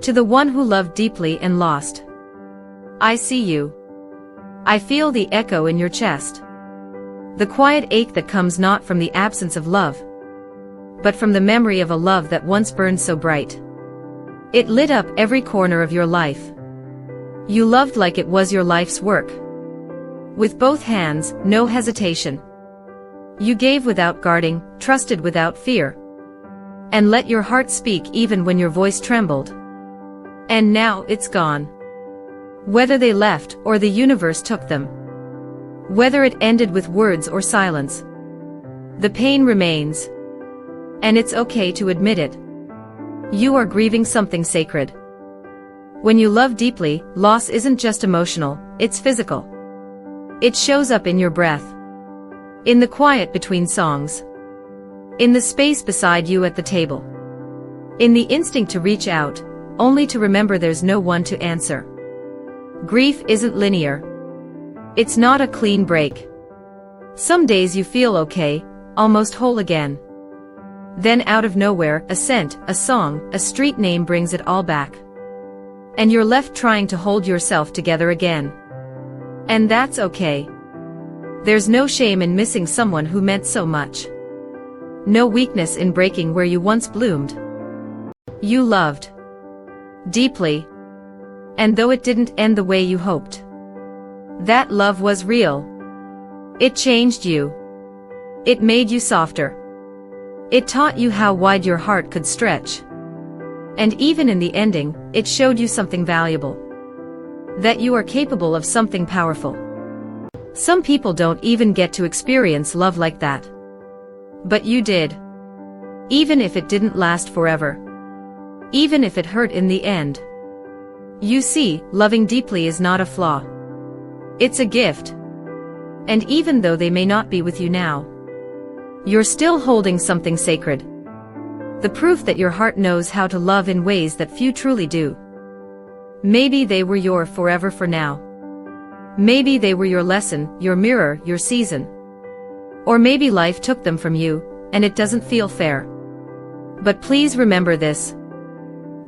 To the one who loved deeply and lost. I see you. I feel the echo in your chest. The quiet ache that comes not from the absence of love, but from the memory of a love that once burned so bright. It lit up every corner of your life. You loved like it was your life's work. With both hands, no hesitation. You gave without guarding, trusted without fear, and let your heart speak even when your voice trembled. And now it's gone. Whether they left or the universe took them, whether it ended with words or silence, the pain remains. And it's okay to admit it. You are grieving something sacred. When you love deeply, loss isn't just emotional, it's physical. It shows up in your breath, in the quiet between songs, in the space beside you at the table, in the instinct to reach out, only to remember there's no one to answer. Grief isn't linear. It's not a clean break. Some days you feel okay, almost whole again. Then out of nowhere, a scent, a song, a street name brings it all back. And you're left trying to hold yourself together again. And that's okay. There's no shame in missing someone who meant so much. No weakness in breaking where you once bloomed. You loved deeply. And though it didn't end the way you hoped, that love was real. It changed you. It made you softer. It taught you how wide your heart could stretch. And even in the ending, it showed you something valuable. That you are capable of something powerful. Some people don't even get to experience love like that. But you did. Even if it didn't last forever. Even if it hurt in the end. You see, loving deeply is not a flaw. It's a gift. And even though they may not be with you now, you're still holding something sacred. The proof that your heart knows how to love in ways that few truly do. Maybe they were your forever for now. Maybe they were your lesson, your mirror, your season. Or maybe life took them from you, and it doesn't feel fair. But please remember this.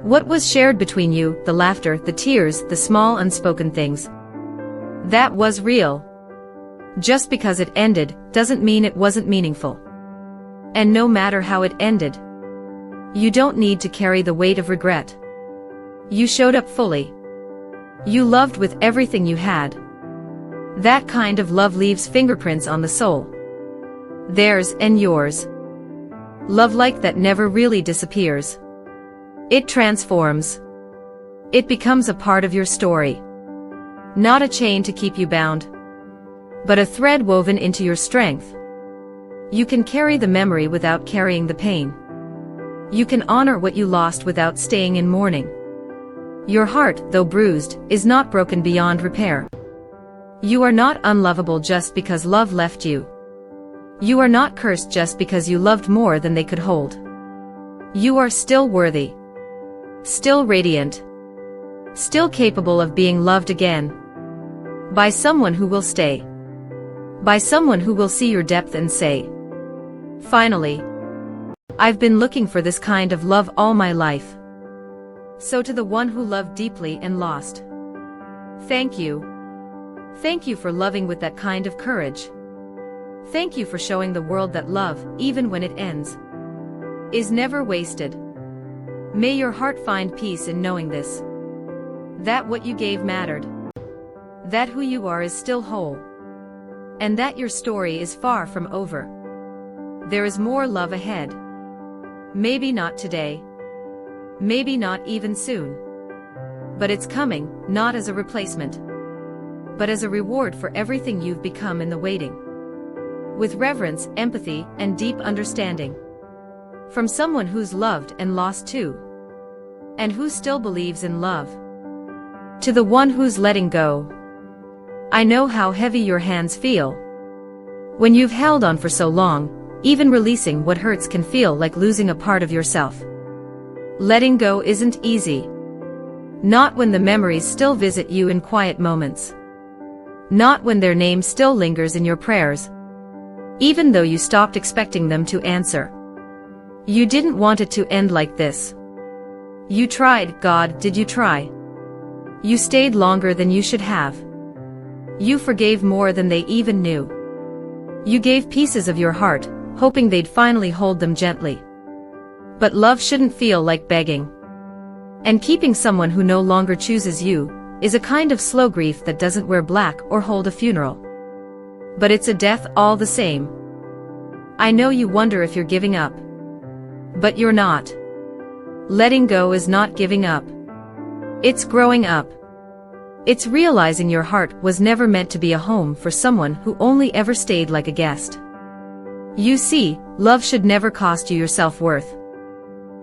What was shared between you, the laughter, the tears, the small unspoken things, that was real. Just because it ended, doesn't mean it wasn't meaningful. And no matter how it ended, you don't need to carry the weight of regret. You showed up fully. You loved with everything you had. That kind of love leaves fingerprints on the soul. Theirs and yours. Love like that never really disappears. It transforms. It becomes a part of your story. Not a chain to keep you bound, but a thread woven into your strength. You can carry the memory without carrying the pain. You can honor what you lost without staying in mourning. Your heart, though bruised, is not broken beyond repair. You are not unlovable just because love left you. You are not cursed just because you loved more than they could hold. You are still worthy. Still radiant. Still capable of being loved again. By someone who will stay. By someone who will see your depth and say, finally, I've been looking for this kind of love all my life. So to the one who loved deeply and lost, thank you. Thank you for loving with that kind of courage. Thank you for showing the world that love, even when it ends, is never wasted. May your heart find peace in knowing this. That what you gave mattered. That who you are is still whole. And that your story is far from over. There is more love ahead. Maybe not today. Maybe not even soon. But it's coming, not as a replacement, but as a reward for everything you've become in the waiting. With reverence, empathy, and deep understanding. From someone who's loved and lost too. And who still believes in love. To the one who's letting go. I know how heavy your hands feel. When you've held on for so long, even releasing what hurts can feel like losing a part of yourself. Letting go isn't easy. Not when the memories still visit you in quiet moments. Not when their name still lingers in your prayers. Even though you stopped expecting them to answer. You didn't want it to end like this. You tried, God, did you try? You stayed longer than you should have. You forgave more than they even knew. You gave pieces of your heart, hoping they'd finally hold them gently. But love shouldn't feel like begging. And keeping someone who no longer chooses you is a kind of slow grief that doesn't wear black or hold a funeral. But it's a death all the same. I know you wonder if you're giving up. But you're not. Letting go is not giving up. It's growing up. It's realizing your heart was never meant to be a home for someone who only ever stayed like a guest. You see, love should never cost you your self-worth.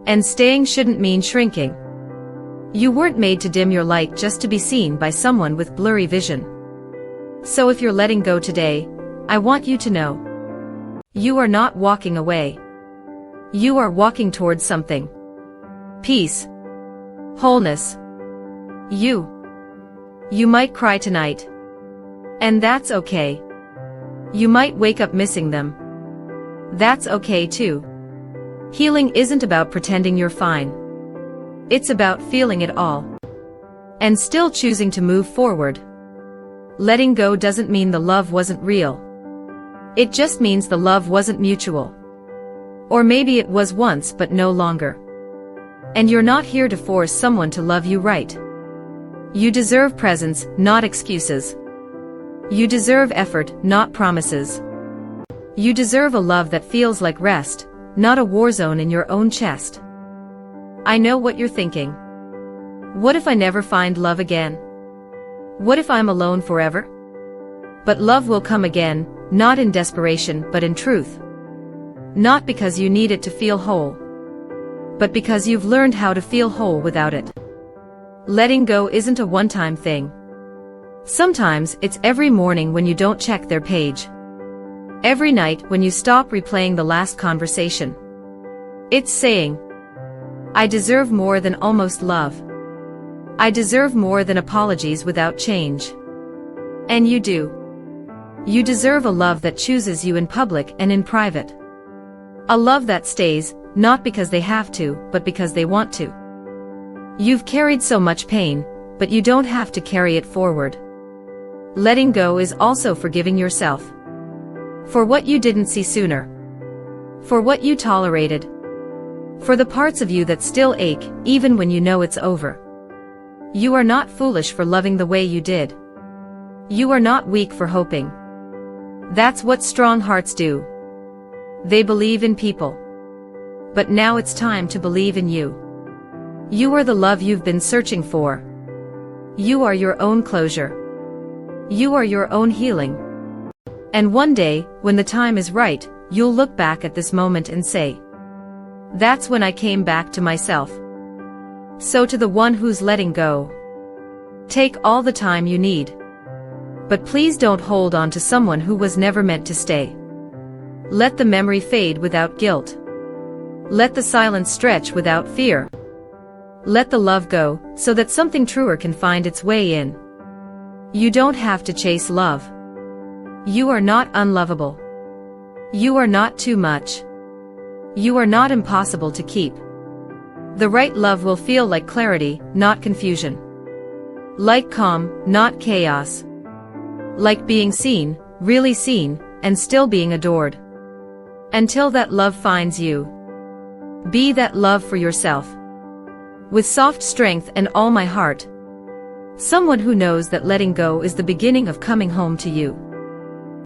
And staying shouldn't mean shrinking. You weren't made to dim your light just to be seen by someone with blurry vision. So if you're letting go today, I want you to know. You are not walking away. You are walking towards something. Peace. Wholeness. You might cry tonight. And that's okay. You might wake up missing them. That's okay too. Healing isn't about pretending you're fine. It's about feeling it all. And still choosing to move forward. Letting go doesn't mean the love wasn't real. It just means the love wasn't mutual. Or maybe it was once but no longer. And you're not here to force someone to love you right. You deserve presence, not excuses. You deserve effort, not promises. You deserve a love that feels like rest, not a war zone in your own chest. I know what you're thinking. What if I never find love again? What if I'm alone forever? But love will come again, not in desperation but in truth. Not because you need it to feel whole, but because you've learned how to feel whole without it. Letting go isn't a one-time thing. Sometimes it's every morning when you don't check their page. Every night when you stop replaying the last conversation. It's saying, I deserve more than almost love. I deserve more than apologies without change. And you do. You deserve a love that chooses you in public and in private. A love that stays, not because they have to, but because they want to. You've carried so much pain, but you don't have to carry it forward. Letting go is also forgiving yourself. For what you didn't see sooner. For what you tolerated. For the parts of you that still ache, even when you know it's over. You are not foolish for loving the way you did. You are not weak for hoping. That's what strong hearts do. They believe in people. But now it's time to believe in you. You are the love you've been searching for. You are your own closure. You are your own healing. And one day, when the time is right, you'll look back at this moment and say, that's when I came back to myself. So to the one who's letting go, take all the time you need. But please don't hold on to someone who was never meant to stay. Let the memory fade without guilt. Let the silence stretch without fear. Let the love go, so that something truer can find its way in. You don't have to chase love. You are not unlovable. You are not too much. You are not impossible to keep. The right love will feel like clarity, not confusion. Like calm, not chaos. Like being seen, really seen, and still being adored. Until that love finds you. Be that love for yourself. With soft strength and all my heart. Someone who knows that letting go is the beginning of coming home to you.